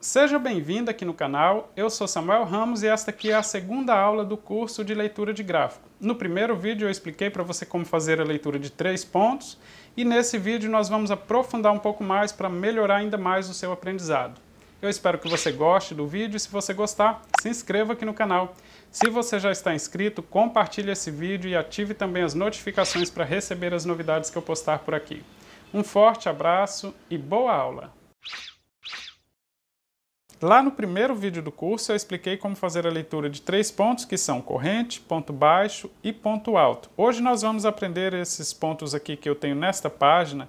Seja bem-vindo aqui no canal, eu sou Samuel Ramos e esta aqui é a segunda aula do curso de leitura de gráfico. No primeiro vídeo eu expliquei para você como fazer a leitura de 3 pontos e nesse vídeo nós vamos aprofundar um pouco mais para melhorar ainda mais o seu aprendizado. Eu espero que você goste do vídeo e se você gostar, se inscreva aqui no canal. Se você já está inscrito, compartilhe esse vídeo e ative também as notificações para receber as novidades que eu postar por aqui. Um forte abraço e boa aula! Lá no primeiro vídeo do curso eu expliquei como fazer a leitura de 3 pontos que são corrente, ponto baixo e ponto alto. Hoje nós vamos aprender esses pontos aqui que eu tenho nesta página,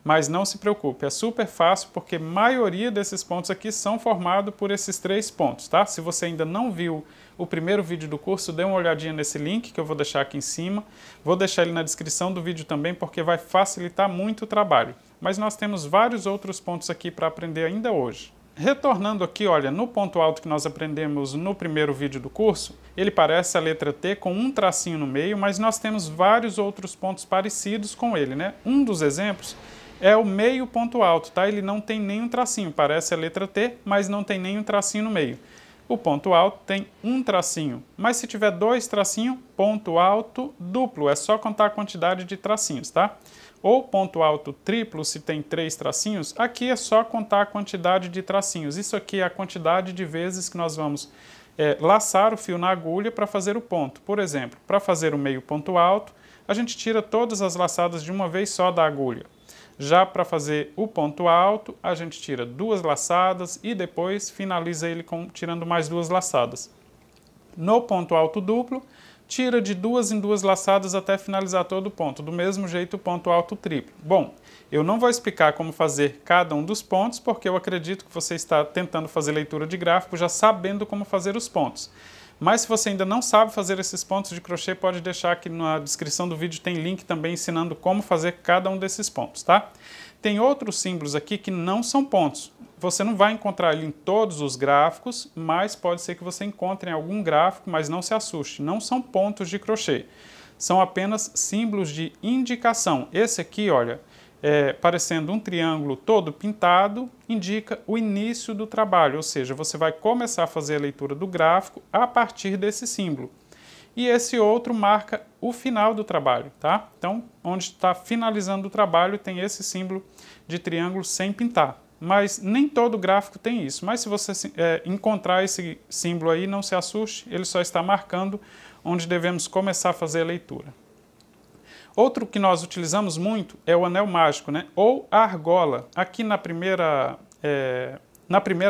mas não se preocupe, é super fácil porque a maioria desses pontos aqui são formados por esses 3 pontos, tá? Se você ainda não viu o primeiro vídeo do curso, dê uma olhadinha nesse link que eu vou deixar aqui em cima. Vou deixar ele na descrição do vídeo também porque vai facilitar muito o trabalho. Mas nós temos vários outros pontos aqui para aprender ainda hoje. Retornando aqui, olha, no ponto alto que nós aprendemos no primeiro vídeo do curso, ele parece a letra T com um tracinho no meio, mas nós temos vários outros pontos parecidos com ele, né? Um dos exemplos é o meio ponto alto, tá? Ele não tem nenhum tracinho, parece a letra T, mas não tem nenhum tracinho no meio. O ponto alto tem um tracinho, mas se tiver 2 tracinhos, ponto alto duplo, é só contar a quantidade de tracinhos, tá? Ou ponto alto triplo, se tem 3 tracinhos, aqui é só contar a quantidade de tracinhos. Isso aqui é a quantidade de vezes que nós vamos laçar o fio na agulha para fazer o ponto. Por exemplo, para fazer o meio ponto alto, a gente tira todas as laçadas de uma vez só da agulha. Já para fazer o ponto alto, a gente tira 2 laçadas e depois finaliza ele tirando mais 2 laçadas. No ponto alto duplo, tira de 2 em 2 laçadas até finalizar todo o ponto. Do mesmo jeito o ponto alto triplo. Bom, eu não vou explicar como fazer cada um dos pontos, porque eu acredito que você está tentando fazer leitura de gráfico já sabendo como fazer os pontos. Mas se você ainda não sabe fazer esses pontos de crochê, pode deixar aqui na descrição do vídeo, tem link também ensinando como fazer cada um desses pontos, tá? Tem outros símbolos aqui que não são pontos. Você não vai encontrar ele em todos os gráficos, mas pode ser que você encontre em algum gráfico, mas não se assuste, não são pontos de crochê. São apenas símbolos de indicação. Esse aqui, olha, parecendo um triângulo todo pintado, indica o início do trabalho, ou seja, você vai começar a fazer a leitura do gráfico a partir desse símbolo. E esse outro marca o final do trabalho, tá? Então, onde está finalizando o trabalho, tem esse símbolo de triângulo sem pintar. Mas nem todo gráfico tem isso. Mas se você encontrar esse símbolo aí, não se assuste, ele só está marcando onde devemos começar a fazer a leitura. Outro que nós utilizamos muito é o anel mágico, né? Ou a argola. Aqui na primeira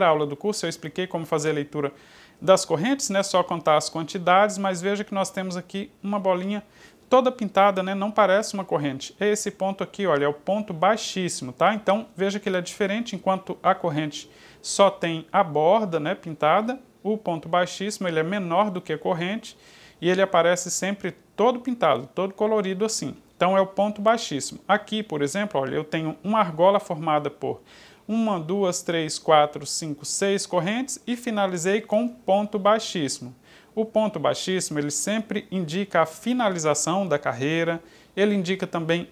aula do curso eu expliquei como fazer a leitura das correntes, né? Só contar as quantidades, mas veja que nós temos aqui uma bolinha toda pintada, né? Não parece uma corrente. É esse ponto aqui, olha, é o ponto baixíssimo, tá? Então veja que ele é diferente, enquanto a corrente só tem a borda, né, pintada, o ponto baixíssimo ele é menor do que a corrente e ele aparece sempre todo pintado, todo colorido assim. Então é o ponto baixíssimo. Aqui, por exemplo, olha, eu tenho uma argola formada por 1, 2, 3, 4, 5, 6 correntes e finalizei com ponto baixíssimo. O ponto baixíssimo ele sempre indica a finalização da carreira, ele indica também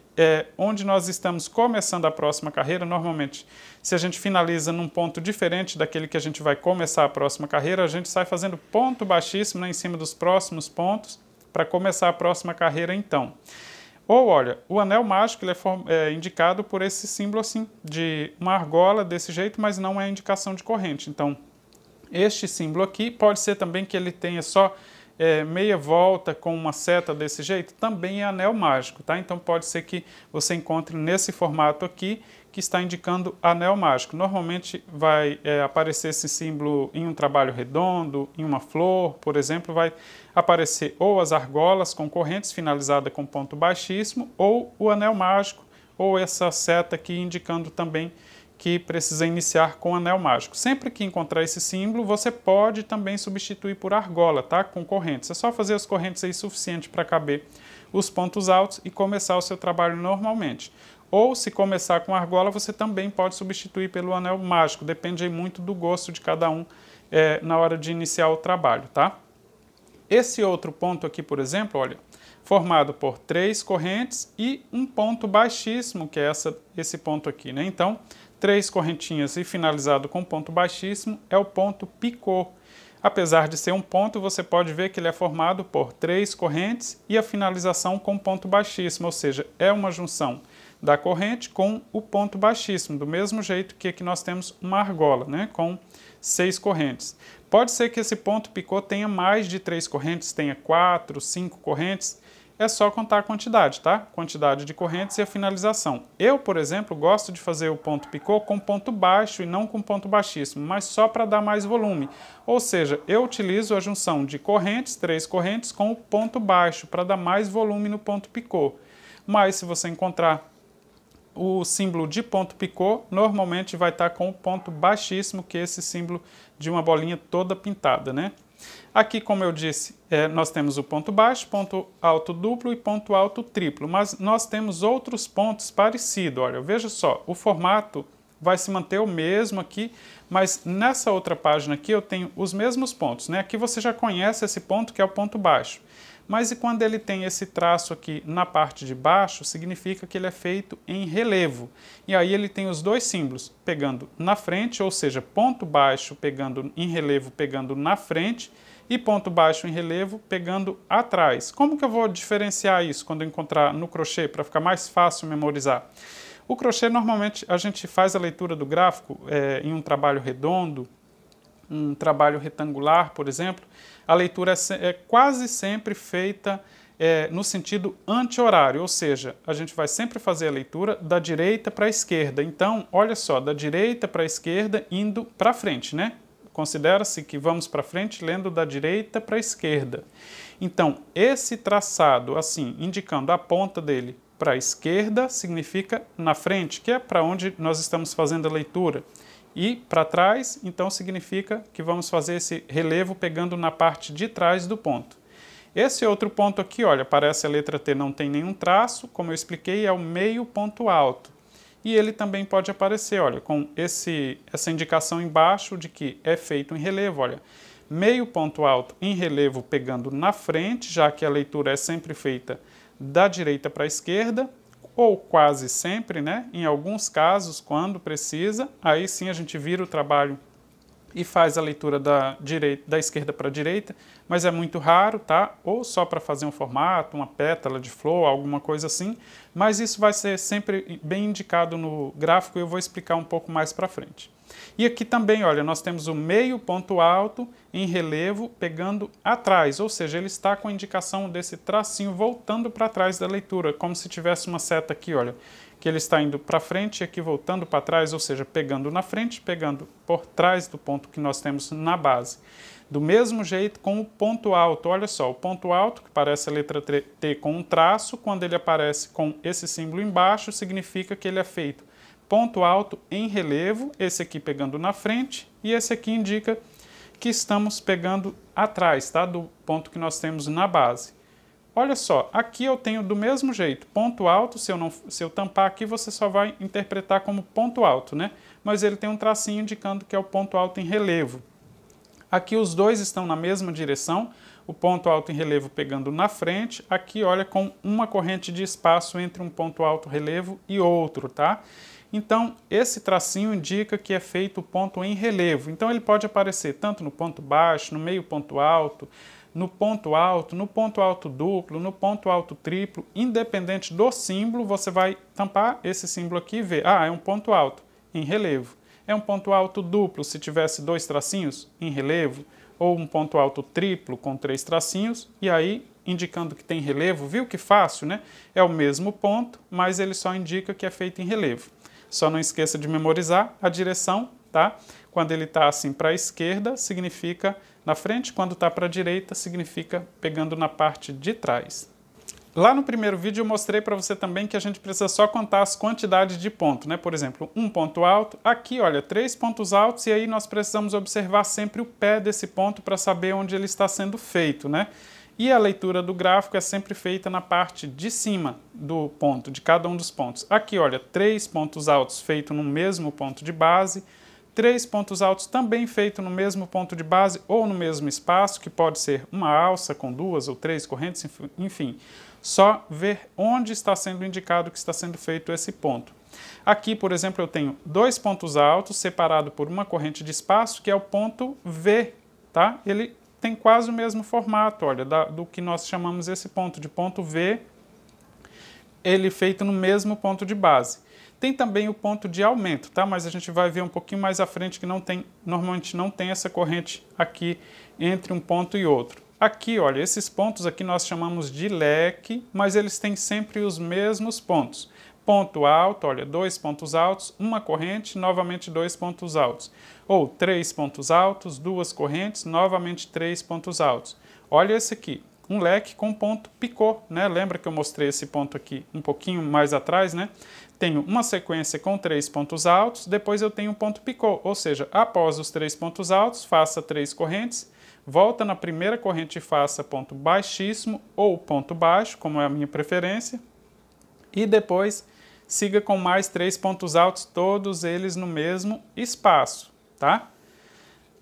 onde nós estamos começando a próxima carreira. Normalmente, se a gente finaliza num ponto diferente daquele que a gente vai começar a próxima carreira, a gente sai fazendo ponto baixíssimo, né, em cima dos próximos pontos para começar a próxima carreira então. Ou olha, o anel mágico ele é indicado por esse símbolo assim, de uma argola desse jeito, mas não é indicação de corrente. Então, este símbolo aqui pode ser também que ele tenha só meia volta com uma seta desse jeito, também é anel mágico, tá? Então pode ser que você encontre nesse formato aqui que está indicando anel mágico. Normalmente vai aparecer esse símbolo em um trabalho redondo, em uma flor, por exemplo, vai aparecer ou as argolas com correntes finalizada com ponto baixíssimo, ou o anel mágico, ou essa seta aqui indicando também que precisa iniciar com anel mágico. Sempre que encontrar esse símbolo, você pode também substituir por argola, tá? Com correntes. É só fazer as correntes aí suficiente para caber os pontos altos e começar o seu trabalho normalmente. Ou se começar com argola, você também pode substituir pelo anel mágico. Depende aí muito do gosto de cada um na hora de iniciar o trabalho, tá? Esse outro ponto aqui, por exemplo, olha, formado por 3 correntes e um ponto baixíssimo, que é esse ponto aqui, né? Então, três correntinhas e finalizado com ponto baixíssimo, é o ponto picô. Apesar de ser um ponto, você pode ver que ele é formado por três correntes e a finalização com ponto baixíssimo, ou seja, é uma junção da corrente com o ponto baixíssimo, do mesmo jeito que aqui nós temos uma argola, né, com 6 correntes. Pode ser que esse ponto picô tenha mais de 3 correntes, tenha 4, 5 correntes, é só contar a quantidade, tá? Quantidade de correntes e a finalização. Eu, por exemplo, gosto de fazer o ponto picô com ponto baixo e não com ponto baixíssimo, mas só para dar mais volume. Ou seja, eu utilizo a junção de correntes, 3 correntes, com o ponto baixo, para dar mais volume no ponto picô. Mas se você encontrar o símbolo de ponto picô, normalmente vai estar com o ponto baixíssimo, que é esse símbolo de uma bolinha toda pintada, né? Aqui, como eu disse, nós temos o ponto baixo, ponto alto duplo e ponto alto triplo, mas nós temos outros pontos parecidos. Olha, veja só, o formato vai se manter o mesmo aqui, mas nessa outra página aqui eu tenho os mesmos pontos, né? Aqui você já conhece esse ponto, que é o ponto baixo. Mas e quando ele tem esse traço aqui na parte de baixo, significa que ele é feito em relevo. E aí ele tem os dois símbolos, pegando na frente, ou seja, ponto baixo pegando em relevo, pegando na frente, e ponto baixo em relevo pegando atrás. Como que eu vou diferenciar isso quando eu encontrar no crochê, para ficar mais fácil memorizar? O crochê, normalmente, a gente faz a leitura do gráfico em um trabalho redondo, um trabalho retangular, por exemplo. A leitura é quase sempre feita no sentido anti-horário, ou seja, a gente vai sempre fazer a leitura da direita para a esquerda. Então, olha só, da direita para a esquerda indo para frente, né? Considera-se que vamos para frente lendo da direita para a esquerda. Então, esse traçado, assim, indicando a ponta dele para a esquerda, significa na frente, que é para onde nós estamos fazendo a leitura. E para trás, então, significa que vamos fazer esse relevo pegando na parte de trás do ponto. Esse outro ponto aqui, olha, parece a letra T, não tem nenhum traço, como eu expliquei, é o meio ponto alto. E ele também pode aparecer, olha, com essa indicação embaixo de que é feito em relevo, olha. Meio ponto alto em relevo pegando na frente, já que a leitura é sempre feita da direita para a esquerda, ou quase sempre, né? Em alguns casos, quando precisa, aí sim a gente vira o trabalho e faz a leitura da esquerda para a direita, mas é muito raro, tá? Ou só para fazer um formato, uma pétala de flor, alguma coisa assim, mas isso vai ser sempre bem indicado no gráfico e eu vou explicar um pouco mais para frente. E aqui também, olha, nós temos o meio ponto alto em relevo pegando atrás, ou seja, ele está com a indicação desse tracinho voltando para trás da leitura, como se tivesse uma seta aqui, olha, que ele está indo para frente e aqui voltando para trás, ou seja, pegando na frente, pegando por trás do ponto que nós temos na base. Do mesmo jeito com o ponto alto, olha só, o ponto alto, que parece a letra T com um traço, quando ele aparece com esse símbolo embaixo, significa que ele é feito ponto alto em relevo, esse aqui pegando na frente, e esse aqui indica que estamos pegando atrás, tá? Do ponto que nós temos na base. Olha só, aqui eu tenho do mesmo jeito, ponto alto, se eu tampar aqui, você só vai interpretar como ponto alto, né? Mas ele tem um tracinho indicando que é o ponto alto em relevo. Aqui os dois estão na mesma direção, o ponto alto em relevo pegando na frente, aqui olha com uma corrente de espaço entre um ponto alto relevo e outro, tá? Então, esse tracinho indica que é feito o ponto em relevo. Então, ele pode aparecer tanto no ponto baixo, no meio ponto alto, no ponto alto duplo, no ponto alto triplo. Independente do símbolo, você vai tampar esse símbolo aqui e ver. Ah, é um ponto alto em relevo. É um ponto alto duplo se tivesse 2 tracinhos em relevo, ou um ponto alto triplo com 3 tracinhos, e aí indicando que tem relevo, viu que fácil, né? É o mesmo ponto, mas ele só indica que é feito em relevo. Só não esqueça de memorizar a direção, tá? Quando ele está assim para a esquerda, significa na frente, quando está para a direita, significa pegando na parte de trás. Lá no primeiro vídeo eu mostrei para você também que a gente precisa só contar as quantidades de ponto, né? Por exemplo, um ponto alto, aqui olha, 3 pontos altos, e aí nós precisamos observar sempre o pé desse ponto para saber onde ele está sendo feito, né? E a leitura do gráfico é sempre feita na parte de cima do ponto, de cada um dos pontos. Aqui, olha, 3 pontos altos feitos no mesmo ponto de base, 3 pontos altos também feitos no mesmo ponto de base ou no mesmo espaço, que pode ser uma alça com 2 ou 3 correntes, enfim. Só ver onde está sendo indicado que está sendo feito esse ponto. Aqui, por exemplo, eu tenho dois pontos altos separado por uma corrente de espaço, que é o ponto V, tá? Ele tem quase o mesmo formato, olha, do que nós chamamos esse ponto de ponto V, ele feito no mesmo ponto de base. Tem também o ponto de aumento, tá? Mas a gente vai ver um pouquinho mais à frente que normalmente não tem essa corrente aqui entre um ponto e outro. Aqui, olha, esses pontos aqui nós chamamos de leque, mas eles têm sempre os mesmos pontos. Ponto alto, olha, dois pontos altos, uma corrente, novamente dois pontos altos. Ou três pontos altos, duas correntes, novamente três pontos altos. Olha esse aqui, um leque com ponto picô, né? Lembra que eu mostrei esse ponto aqui um pouquinho mais atrás, né? Tenho uma sequência com três pontos altos, depois eu tenho um ponto picô, ou seja, após os três pontos altos, faça três correntes, volta na primeira corrente e faça ponto baixíssimo ou ponto baixo, como é a minha preferência, e depois siga com mais três pontos altos, todos eles no mesmo espaço, tá?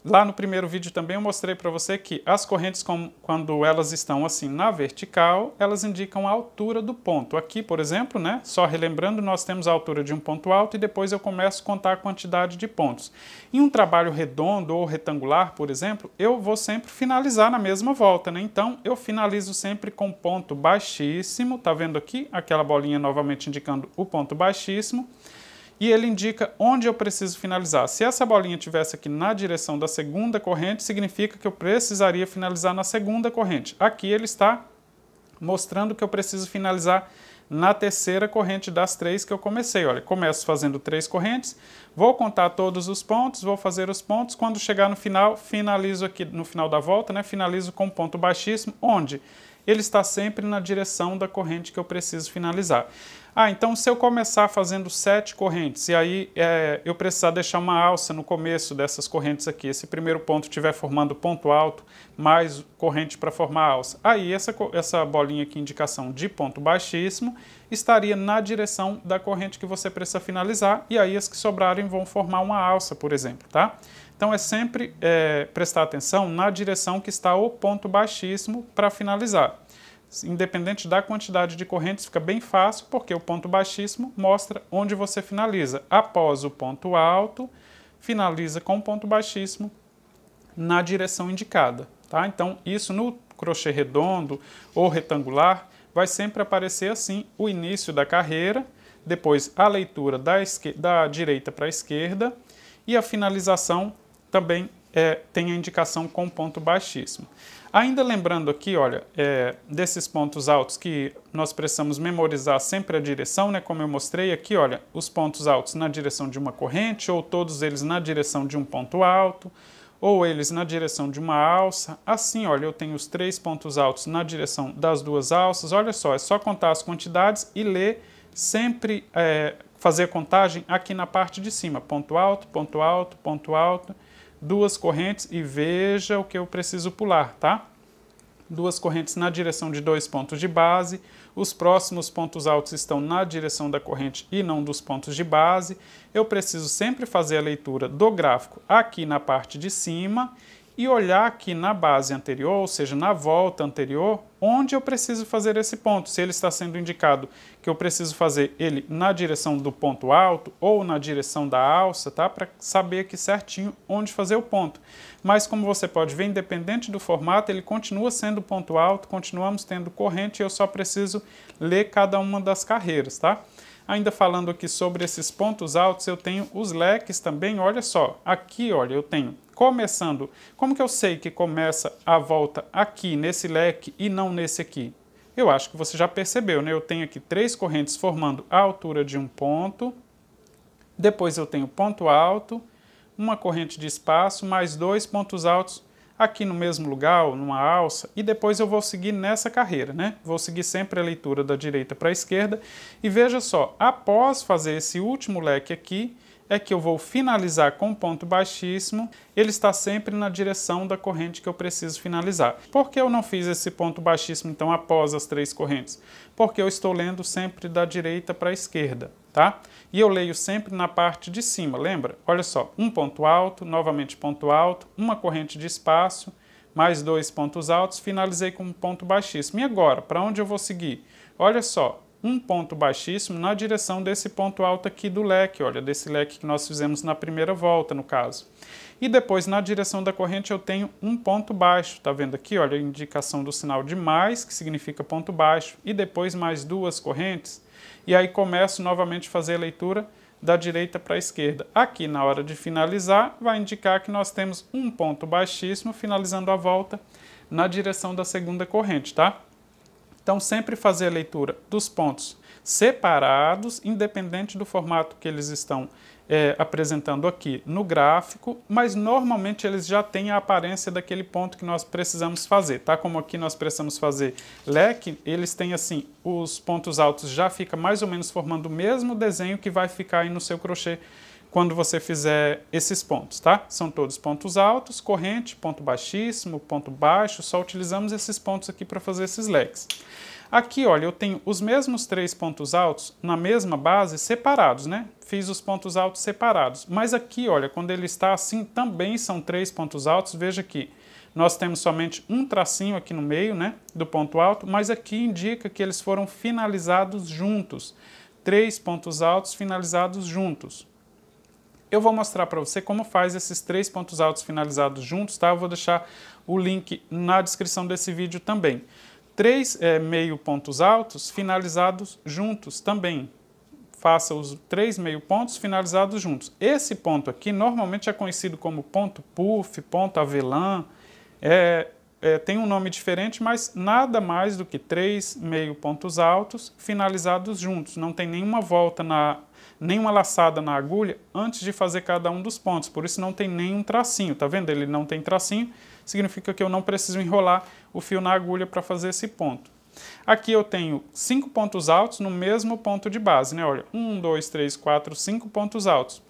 Lá no primeiro vídeo também eu mostrei para você que as correntes, quando elas estão assim na vertical, elas indicam a altura do ponto. Aqui, por exemplo, né, só relembrando, nós temos a altura de um ponto alto e depois eu começo a contar a quantidade de pontos. Em um trabalho redondo ou retangular, por exemplo, eu vou sempre finalizar na mesma volta, né? Então, eu finalizo sempre com ponto baixíssimo, tá vendo aqui? Aquela bolinha novamente indicando o ponto baixíssimo. E ele indica onde eu preciso finalizar. Se essa bolinha estivesse aqui na direção da segunda corrente, significa que eu precisaria finalizar na segunda corrente. Aqui ele está mostrando que eu preciso finalizar na terceira corrente das três que eu comecei. Olha, começo fazendo três correntes, vou contar todos os pontos, vou fazer os pontos, quando chegar no final, finalizo aqui no final da volta, né, finalizo com ponto baixíssimo, onde ele está sempre na direção da corrente que eu preciso finalizar. Então se eu começar fazendo 7 correntes e aí eu precisar deixar uma alça no começo dessas correntes aqui, esse primeiro ponto estiver formando ponto alto, mais corrente para formar alça, aí essa bolinha aqui, indicação de ponto baixíssimo, estaria na direção da corrente que você precisa finalizar e aí as que sobrarem vão formar uma alça, por exemplo, tá? Então é sempre prestar atenção na direção que está o ponto baixíssimo para finalizar. Independente da quantidade de correntes, fica bem fácil, porque o ponto baixíssimo mostra onde você finaliza. Após o ponto alto, finaliza com o ponto baixíssimo na direção indicada, tá? Então, isso no crochê redondo ou retangular vai sempre aparecer assim, o início da carreira, depois a leitura da direita para a esquerda e a finalização também tem a indicação com ponto baixíssimo. Ainda lembrando aqui, olha, desses pontos altos que nós precisamos memorizar sempre a direção, né? Como eu mostrei aqui, olha, os pontos altos na direção de uma corrente, ou todos eles na direção de um ponto alto, ou eles na direção de uma alça. Assim, olha, eu tenho os 3 pontos altos na direção das duas alças. Olha só, é só contar as quantidades e ler sempre, fazer a contagem aqui na parte de cima. Ponto alto, ponto alto, ponto alto. Duas correntes e veja o que eu preciso pular, tá? Duas correntes na direção de 2 pontos de base, os próximos pontos altos estão na direção da corrente e não dos pontos de base. Eu preciso sempre fazer a leitura do gráfico aqui na parte de cima e olhar aqui na base anterior, ou seja, na volta anterior, onde eu preciso fazer esse ponto. Se ele está sendo indicado que eu preciso fazer ele na direção do ponto alto ou na direção da alça, tá? Para saber aqui certinho onde fazer o ponto. Mas como você pode ver, independente do formato, ele continua sendo ponto alto, continuamos tendo corrente e eu só preciso ler cada uma das carreiras, tá? Ainda falando aqui sobre esses pontos altos, eu tenho os leques também, olha só. Aqui, olha, eu tenho começando. Como que eu sei que começa a volta aqui, nesse leque, e não nesse aqui? Eu acho que você já percebeu, né? Eu tenho aqui 3 correntes formando a altura de um ponto. Depois eu tenho ponto alto, uma corrente de espaço, mais 2 pontos altos aqui no mesmo lugar, ou numa alça, e depois eu vou seguir nessa carreira, né? Vou seguir sempre a leitura da direita para a esquerda, e veja só, após fazer esse último leque aqui, é que eu vou finalizar com ponto baixíssimo, ele está sempre na direção da corrente que eu preciso finalizar. Por que eu não fiz esse ponto baixíssimo, então, após as 3 correntes? Porque eu estou lendo sempre da direita para a esquerda, tá? E eu leio sempre na parte de cima, lembra? Olha só, um ponto alto, novamente ponto alto, uma corrente de espaço, mais 2 pontos altos, finalizei com um ponto baixíssimo. E agora, para onde eu vou seguir? Olha só, um ponto baixíssimo na direção desse ponto alto aqui do leque, olha, desse leque que nós fizemos na primeira volta, no caso. E depois, na direção da corrente, eu tenho um ponto baixo, tá vendo aqui, olha, a indicação do sinal de mais, que significa ponto baixo, e depois mais duas correntes, e aí começo novamente a fazer a leitura da direita para a esquerda. Aqui, na hora de finalizar, vai indicar que nós temos um ponto baixíssimo, finalizando a volta na direção da segunda corrente, tá? Então, sempre fazer a leitura dos pontos separados, independente do formato que eles estão apresentando aqui no gráfico, mas normalmente eles já têm a aparência daquele ponto que nós precisamos fazer, tá? Como aqui nós precisamos fazer leque, eles têm assim, os pontos altos já ficam mais ou menos formando o mesmo desenho que vai ficar aí no seu crochê quando você fizer esses pontos, tá? São todos pontos altos, corrente, ponto baixíssimo, ponto baixo, só utilizamos esses pontos aqui para fazer esses leques. Aqui, olha, eu tenho os mesmos 3 pontos altos na mesma base separados, né? Fiz os pontos altos separados. Mas aqui, olha, quando ele está assim, também são 3 pontos altos. Veja aqui, nós temos somente um tracinho aqui no meio, né, do ponto alto, mas aqui indica que eles foram finalizados juntos. 3 pontos altos finalizados juntos. Eu vou mostrar para você como faz esses 3 pontos altos finalizados juntos, tá? Eu vou deixar o link na descrição desse vídeo também. 3 meio pontos altos finalizados juntos também. Faça os 3 meio pontos finalizados juntos. Esse ponto aqui normalmente é conhecido como ponto puff, ponto avelã. Tem um nome diferente, mas nada mais do que 3 meio pontos altos finalizados juntos. Não tem nenhuma volta, nenhuma laçada na agulha antes de fazer cada um dos pontos. Por isso não tem nenhum tracinho, tá vendo? Ele não tem tracinho, significa que eu não preciso enrolar o fio na agulha para fazer esse ponto. Aqui eu tenho 5 pontos altos no mesmo ponto de base, né? Olha, 1, 2, 3, 4, 5 pontos altos.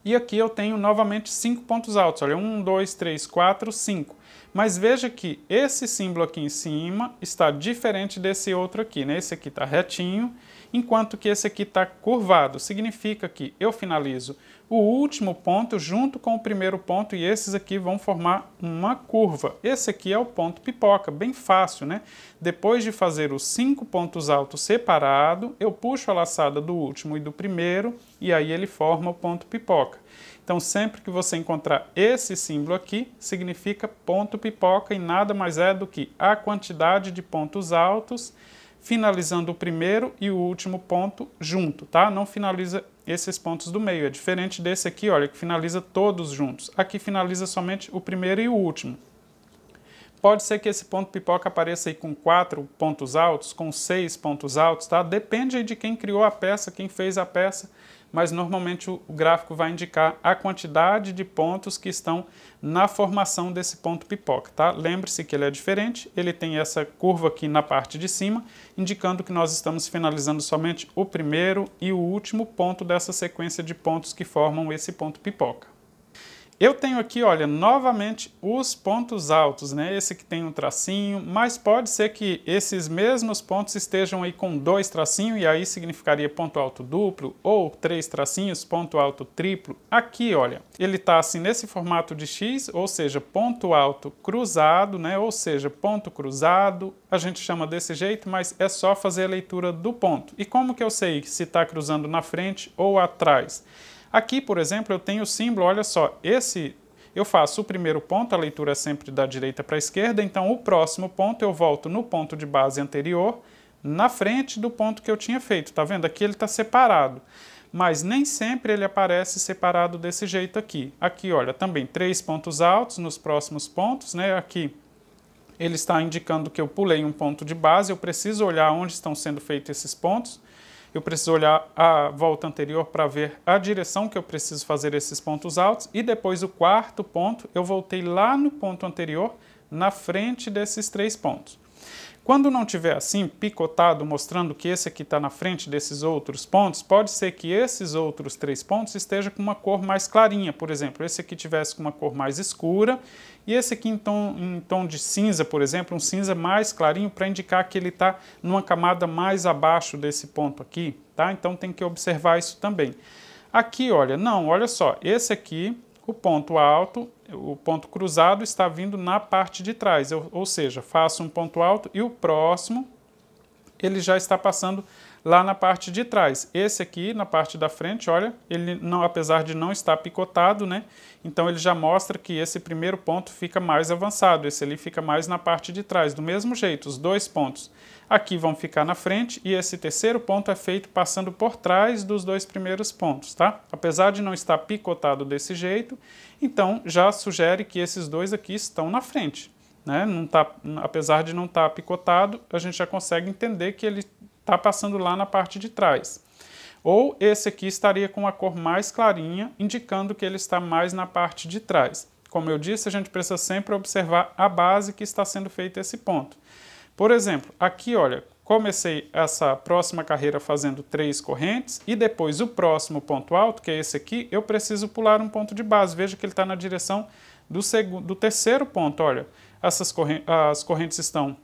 E aqui eu tenho novamente 5 pontos altos, olha, 1, 2, 3, 4, 5. Mas veja que esse símbolo aqui em cima está diferente desse outro aqui, né? Esse aqui está retinho, enquanto que esse aqui está curvado. Significa que eu finalizo o último ponto junto com o primeiro ponto e esses aqui vão formar uma curva. Esse aqui é o ponto pipoca, bem fácil, né? Depois de fazer os 5 pontos altos separados, eu puxo a laçada do último e do primeiro e aí ele forma o ponto pipoca. Então, sempre que você encontrar esse símbolo aqui, significa ponto pipoca e nada mais é do que a quantidade de pontos altos finalizando o primeiro e o último ponto junto, tá? Não finaliza esses pontos do meio, é diferente desse aqui, olha, que finaliza todos juntos. Aqui finaliza somente o primeiro e o último. Pode ser que esse ponto pipoca apareça aí com 4 pontos altos, com 6 pontos altos, tá? Depende aí de quem criou a peça, quem fez a peça, mas normalmente o gráfico vai indicar a quantidade de pontos que estão na formação desse ponto pipoca, tá? Lembre-se que ele é diferente, ele tem essa curva aqui na parte de cima, indicando que nós estamos finalizando somente o primeiro e o último ponto dessa sequência de pontos que formam esse ponto pipoca. Eu tenho aqui, olha, novamente os pontos altos, né? Esse aqui tem um tracinho, mas pode ser que esses mesmos pontos estejam aí com 2 tracinhos, e aí significaria ponto alto duplo, ou 3 tracinhos, ponto alto triplo. Aqui, olha, ele está assim nesse formato de X, ou seja, ponto alto cruzado, né? Ou seja, ponto cruzado, a gente chama desse jeito, mas é só fazer a leitura do ponto. E como que eu sei se está cruzando na frente ou atrás? Aqui, por exemplo, eu tenho o símbolo, olha só, eu faço o primeiro ponto, a leitura é sempre da direita para a esquerda, então o próximo ponto eu volto no ponto de base anterior, na frente do ponto que eu tinha feito, tá vendo? Aqui ele está separado, mas nem sempre ele aparece separado desse jeito aqui. Aqui, olha, também 3 pontos altos nos próximos pontos, né? Aqui ele está indicando que eu pulei um ponto de base, eu preciso olhar onde estão sendo feitos esses pontos. Eu preciso olhar a volta anterior para ver a direção que eu preciso fazer esses pontos altos. E depois o quarto ponto, eu voltei lá no ponto anterior, na frente desses 3 pontos. Quando não tiver assim, picotado, mostrando que esse aqui está na frente desses outros pontos, pode ser que esses outros 3 pontos estejam com uma cor mais clarinha. Por exemplo, esse aqui tivesse com uma cor mais escura e esse aqui em tom de cinza, por exemplo, um cinza mais clarinho para indicar que ele está numa camada mais abaixo desse ponto aqui, tá? Então tem que observar isso também. Aqui, olha, não, olha só, esse aqui, o ponto alto, o ponto cruzado está vindo na parte de trás, ou seja, faço um ponto alto e o próximo ele já está passando lá na parte de trás. Esse aqui, na parte da frente, olha, ele não, apesar de não estar picotado, né? Então ele já mostra que esse primeiro ponto fica mais avançado, esse ali fica mais na parte de trás. Do mesmo jeito, os dois pontos aqui vão ficar na frente e esse terceiro ponto é feito passando por trás dos dois primeiros pontos, tá? Apesar de não estar picotado desse jeito, então já sugere que esses dois aqui estão na frente, né? Não tá, apesar de não estar picotado, a gente já consegue entender que ele está passando lá na parte de trás. Ou esse aqui estaria com a cor mais clarinha, indicando que ele está mais na parte de trás. Como eu disse, a gente precisa sempre observar a base que está sendo feito esse ponto. Por exemplo, aqui, olha, comecei essa próxima carreira fazendo 3 correntes e depois o próximo ponto alto, que é esse aqui, eu preciso pular um ponto de base. Veja que ele está na direção do terceiro ponto, olha. As correntes estão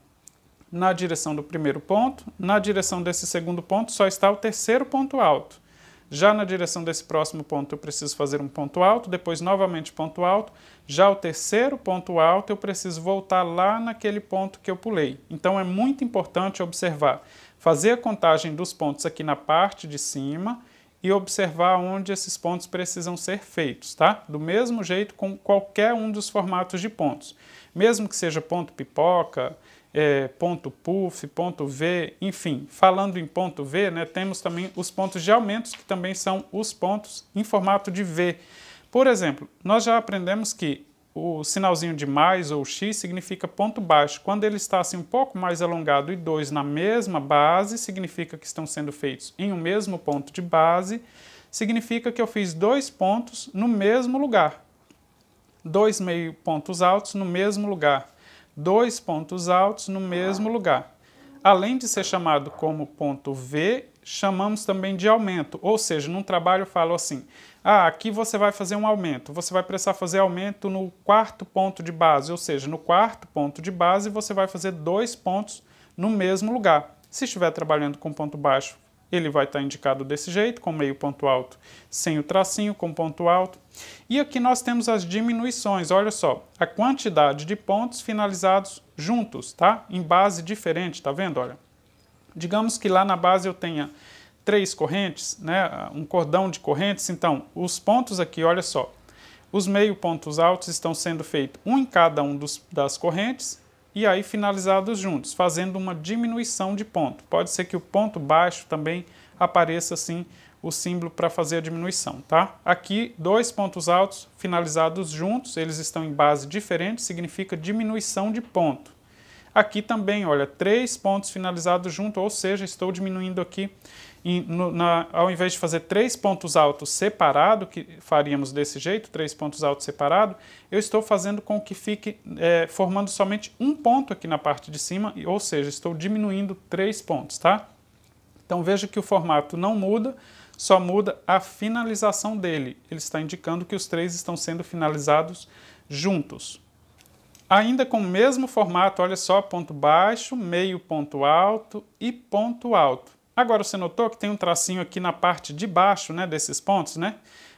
na direção do primeiro ponto, na direção desse segundo ponto só está o terceiro ponto alto. Já na direção desse próximo ponto eu preciso fazer um ponto alto, depois novamente ponto alto. Já o terceiro ponto alto eu preciso voltar lá naquele ponto que eu pulei. Então é muito importante observar, fazer a contagem dos pontos aqui na parte de cima e observar onde esses pontos precisam ser feitos, tá? Do mesmo jeito com qualquer um dos formatos de pontos. Mesmo que seja ponto pipoca, ponto puff, ponto V, enfim, falando em ponto V, né, temos também os pontos de aumentos, que também são os pontos em formato de V. Por exemplo, nós já aprendemos que o sinalzinho de mais ou X significa ponto baixo. Quando ele está assim um pouco mais alongado e dois na mesma base, significa que estão sendo feitos em um mesmo ponto de base, significa que eu fiz 2 pontos no mesmo lugar. 2 meio pontos altos no mesmo lugar. 2 pontos altos no mesmo lugar. Além de ser chamado como ponto V, chamamos também de aumento, ou seja, num trabalho eu falo assim, aqui você vai fazer um aumento, você vai precisar fazer aumento no 4º ponto de base, ou seja, no 4º ponto de base você vai fazer 2 pontos no mesmo lugar. Se estiver trabalhando com ponto baixo, ele vai estar indicado desse jeito, com meio ponto alto, sem o tracinho, com ponto alto. E aqui nós temos as diminuições, olha só, a quantidade de pontos finalizados juntos, tá? Em base diferente, tá vendo? Olha, digamos que lá na base eu tenha 3 correntes, né? Um cordão de correntes, então os pontos aqui, olha só, os meio pontos altos estão sendo feitos um em cada um das correntes, e aí finalizados juntos, fazendo uma diminuição de ponto. Pode ser que o ponto baixo também apareça assim o símbolo para fazer a diminuição, tá? Aqui, 2 pontos altos finalizados juntos, eles estão em base diferente, significa diminuição de ponto. Aqui também, olha, 3 pontos finalizados juntos, ou seja, estou diminuindo aqui, ao invés de fazer 3 pontos altos separados, que faríamos desse jeito, 3 pontos altos separados, eu estou fazendo com que fique formando somente um ponto aqui na parte de cima, ou seja, estou diminuindo 3 pontos, tá? Então veja que o formato não muda, só muda a finalização dele. Ele está indicando que os 3 estão sendo finalizados juntos. Ainda com o mesmo formato, olha só, ponto baixo, meio ponto alto e ponto alto. Agora você notou que tem um tracinho aqui na parte de baixo, né, desses pontos, né?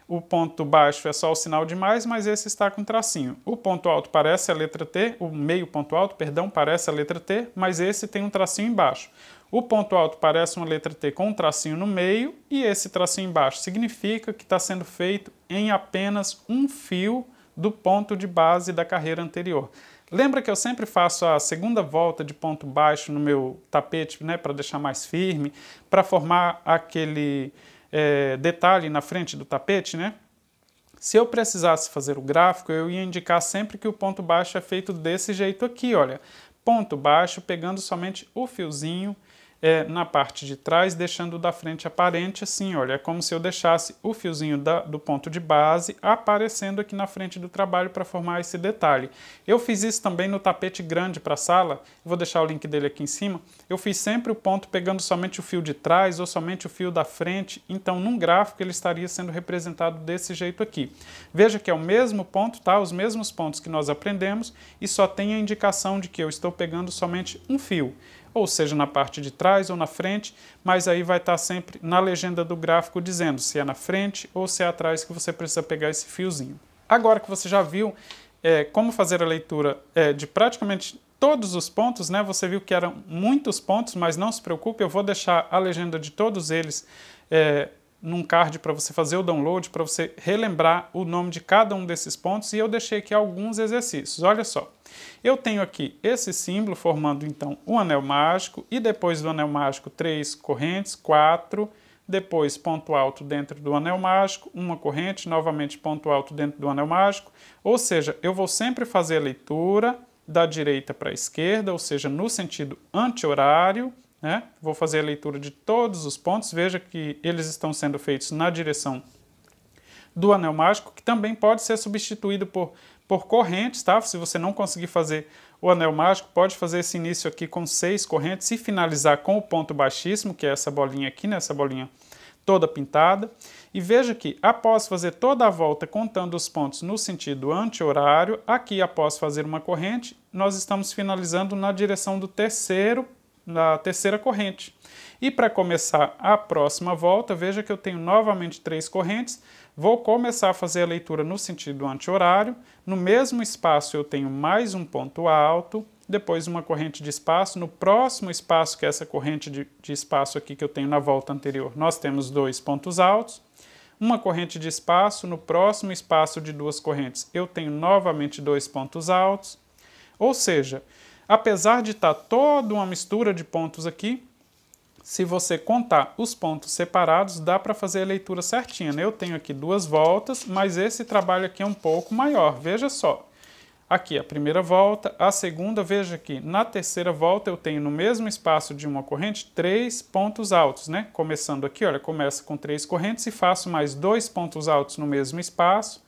O ponto baixo é só o sinal de mais, mas esse está com tracinho. O ponto alto parece a letra T, o meio ponto alto, perdão, parece a letra T, mas esse tem um tracinho embaixo. O ponto alto parece uma letra T com um tracinho no meio e esse tracinho embaixo significa que está sendo feito em apenas um fio do ponto de base da carreira anterior. Lembra que eu sempre faço a segunda volta de ponto baixo no meu tapete, né, para deixar mais firme, para formar aquele detalhe na frente do tapete, né? Se eu precisasse fazer o gráfico, eu ia indicar sempre que o ponto baixo é feito desse jeito aqui, olha. Ponto baixo, pegando somente o fiozinho na parte de trás, deixando o da frente aparente assim, olha, é como se eu deixasse o fiozinho do ponto de base aparecendo aqui na frente do trabalho para formar esse detalhe. Eu fiz isso também no tapete grande para a sala, vou deixar o link dele aqui em cima, eu fiz sempre o ponto pegando somente o fio de trás ou somente o fio da frente, então num gráfico ele estaria sendo representado desse jeito aqui. Veja que é o mesmo ponto, tá? Os mesmos pontos que nós aprendemos e só tem a indicação de que eu estou pegando somente um fio, ou seja, na parte de trás ou na frente, mas aí vai estar sempre na legenda do gráfico dizendo se é na frente ou se é atrás que você precisa pegar esse fiozinho. Agora que você já viu como fazer a leitura de praticamente todos os pontos, né? Você viu que eram muitos pontos, mas não se preocupe, eu vou deixar a legenda de todos eles num card para você fazer o download, para você relembrar o nome de cada um desses pontos, e eu deixei aqui alguns exercícios. Olha só, eu tenho aqui esse símbolo formando então o anel mágico, e depois do anel mágico 3 correntes, 4, depois ponto alto dentro do anel mágico, uma corrente, novamente ponto alto dentro do anel mágico, ou seja, eu vou sempre fazer a leitura da direita para a esquerda, ou seja, no sentido anti-horário, né? Vou fazer a leitura de todos os pontos, veja que eles estão sendo feitos na direção do anel mágico, que também pode ser substituído por correntes, tá? Se você não conseguir fazer o anel mágico, pode fazer esse início aqui com 6 correntes e finalizar com o ponto baixíssimo, que é essa bolinha aqui, né? Essa bolinha toda pintada. E veja que após fazer toda a volta contando os pontos no sentido anti-horário, aqui após fazer uma corrente, nós estamos finalizando na direção do na terceira corrente. E para começar a próxima volta, veja que eu tenho novamente 3 correntes, vou começar a fazer a leitura no sentido anti-horário, no mesmo espaço eu tenho mais um ponto alto, depois uma corrente de espaço, no próximo espaço, que é essa corrente de espaço aqui que eu tenho na volta anterior, nós temos 2 pontos altos, uma corrente de espaço, no próximo espaço de 2 correntes eu tenho novamente 2 pontos altos, ou seja, apesar de estar toda uma mistura de pontos aqui, se você contar os pontos separados, dá para fazer a leitura certinha, né? Eu tenho aqui 2 voltas, mas esse trabalho aqui é um pouco maior. Veja só, aqui a primeira volta, a segunda, veja aqui, na terceira volta eu tenho no mesmo espaço de uma corrente 3 pontos altos, né? Começando aqui, olha, começa com 3 correntes e faço mais 2 pontos altos no mesmo espaço,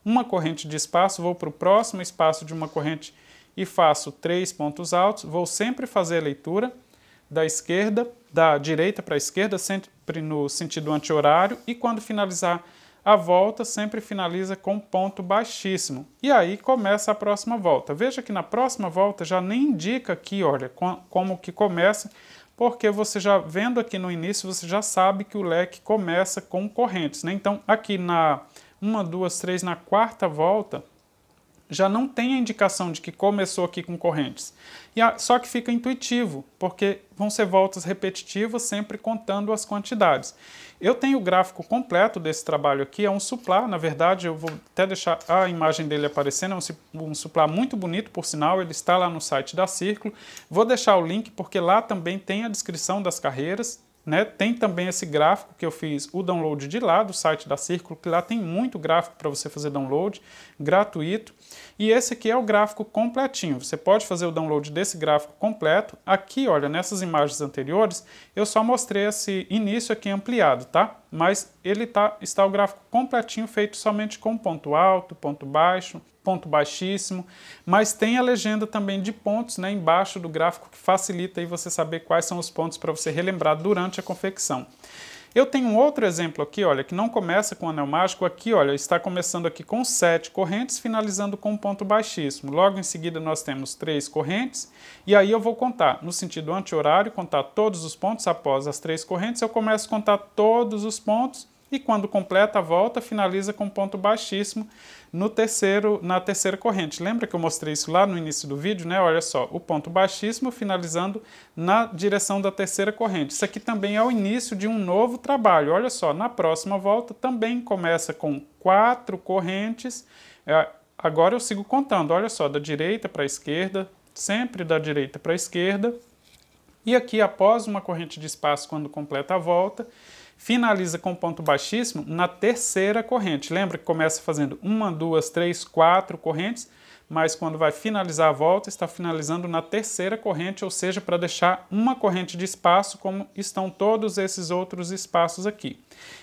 uma corrente de espaço, vou para o próximo espaço de uma corrente e faço 3 pontos altos, vou sempre fazer a leitura da direita para a esquerda, sempre no sentido anti-horário, e quando finalizar a volta, sempre finaliza com ponto baixíssimo. E aí começa a próxima volta. Veja que na próxima volta já nem indica aqui, olha, como que começa, porque você já vendo aqui no início, você já sabe que o leque começa com correntes, né? Então aqui na 1, 2, 3, na quarta volta, já não tem a indicação de que começou aqui com correntes. Só que fica intuitivo, porque vão ser voltas repetitivas, sempre contando as quantidades. Eu tenho o gráfico completo desse trabalho aqui, é um suplá, na verdade, eu vou até deixar a imagem dele aparecendo, é um suplá muito bonito, por sinal, ele está lá no site da Círculo. Vou deixar o link, porque lá também tem a descrição das carreiras, né? Tem também esse gráfico que eu fiz o download de lá, do site da Círculo, que lá tem muito gráfico para você fazer download, gratuito. E esse aqui é o gráfico completinho. Você pode fazer o download desse gráfico completo. Aqui, olha, nessas imagens anteriores, eu só mostrei esse início aqui ampliado, tá? Mas ele está o gráfico completinho, feito somente com ponto alto, ponto baixo, ponto baixíssimo, mas tem a legenda também de pontos, né, embaixo do gráfico, que facilita aí você saber quais são os pontos para você relembrar durante a confecção. Eu tenho um outro exemplo aqui, olha, que não começa com anel mágico. Aqui, olha, está começando aqui com 7 correntes, finalizando com um ponto baixíssimo. Logo em seguida nós temos 3 correntes, e aí eu vou contar no sentido anti-horário, contar todos os pontos após as 3 correntes, eu começo a contar todos os pontos, e quando completa a volta, finaliza com ponto baixíssimo na terceira corrente. Lembra que eu mostrei isso lá no início do vídeo, né? Olha só, o ponto baixíssimo finalizando na direção da terceira corrente. Isso aqui também é o início de um novo trabalho. Olha só, na próxima volta também começa com 4 correntes. Agora eu sigo contando, olha só, da direita para a esquerda, sempre da direita para a esquerda. E aqui, após uma corrente de espaço, quando completa a volta, finaliza com ponto baixíssimo na terceira corrente. Lembra que começa fazendo 1, 2, 3, 4 correntes, mas quando vai finalizar a volta, está finalizando na terceira corrente, ou seja, para deixar uma corrente de espaço, como estão todos esses outros espaços aqui.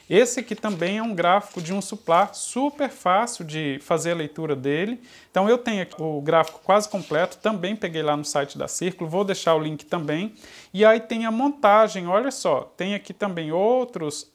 Esse aqui também é um gráfico de um suplá, super fácil de fazer a leitura dele. Então eu tenho aqui o gráfico quase completo, também peguei lá no site da Círculo, vou deixar o link também. E aí tem a montagem, olha só, tem aqui também outras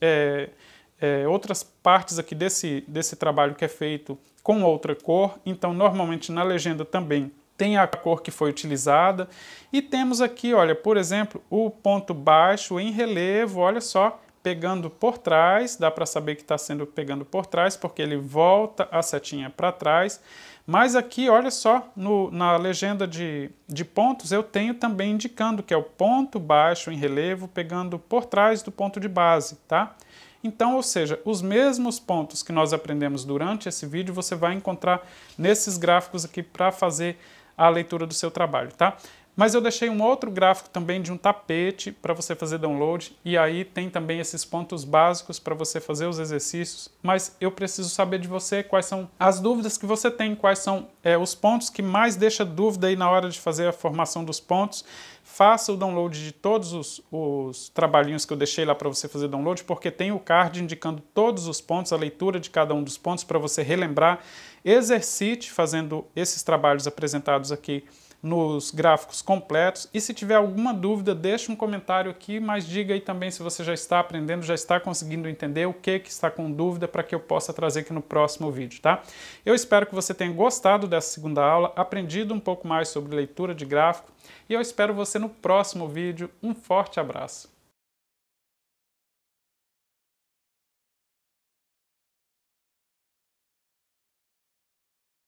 partes aqui desse trabalho que é feito com outra cor. Então normalmente na legenda também tem a cor que foi utilizada. E temos aqui, olha, por exemplo, o ponto baixo em relevo, olha só, pegando por trás, dá para saber que está sendo pegando por trás, porque ele volta a setinha para trás, Mas aqui, olha só, na legenda de pontos, eu tenho também indicando que é o ponto baixo em relevo pegando por trás do ponto de base, tá? Então, ou seja, os mesmos pontos que nós aprendemos durante esse vídeo, você vai encontrar nesses gráficos aqui para fazer a leitura do seu trabalho, tá? Mas eu deixei um outro gráfico também de um tapete para você fazer download, e aí tem também esses pontos básicos para você fazer os exercícios, mas eu preciso saber de você quais são as dúvidas que você tem, quais são os pontos que mais deixa dúvida aí na hora de fazer a formação dos pontos. Faça o download de todos os trabalhinhos que eu deixei lá para você fazer download, porque tem o card indicando todos os pontos, a leitura de cada um dos pontos para você relembrar. Exercite fazendo esses trabalhos apresentados aqui nos gráficos completos, e se tiver alguma dúvida, deixe um comentário aqui, mas diga aí também se você já está aprendendo, já está conseguindo entender o que está com dúvida para que eu possa trazer aqui no próximo vídeo, tá? Eu espero que você tenha gostado dessa segunda aula, aprendido um pouco mais sobre leitura de gráfico, e eu espero você no próximo vídeo. Um forte abraço!